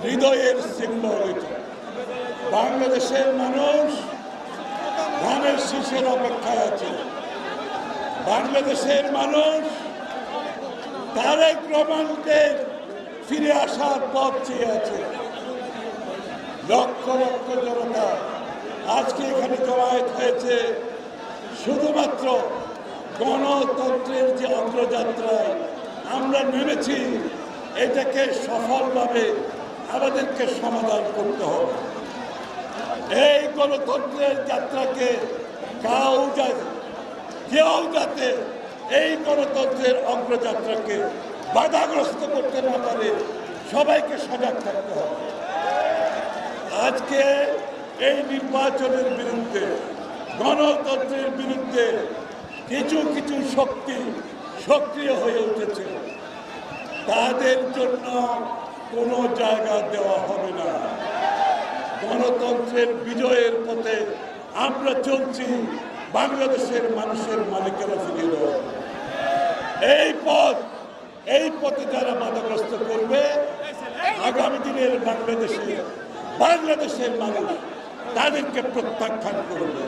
হৃদয়ের সিম্বল এটা। বাংলাদেশের মানুষ ধানের শীষের অপেক্ষায় আছে। বাংলাদেশের মানুষ তারেক রহমানকে ফিরে আসার পথ চেয়ে আছে। লক্ষ লক্ষ জনতা আজকে এখানে জমায়েত হয়েছে শুধুমাত্র গণতন্ত্রের যে অগ্রযাত্রায় আমরা নেমেছি, এটাকে সফলভাবে আমাদেরকে সমাধান করতে হবে। এই গণতন্ত্রের যাত্রাকে কেউ যাতে এই গণতন্ত্রের অগ্রযাত্রাকে বাধাগ্রস্ত করতে না পারে, সবাইকে সজাগ থাকতে হবে। আজকে এই নির্বাচনের বিরুদ্ধে, গণতন্ত্রের বিরুদ্ধে কিছু কিছু শক্তি সক্রিয় হয়ে উঠেছে। তাদের জন্য কোনো জায়গা দেওয়া হবে না। গণতন্ত্রের বিজয়ের পথে আমরা চলছি, বাংলাদেশের মানুষের মালিকেরা ফিরিয়ে দেওয়া। এই পথে যারা বাধাগ্রস্ত করবে, আগামী দিনের বাংলাদেশের মানুষ তাদেরকে প্রত্যাখ্যান করবে।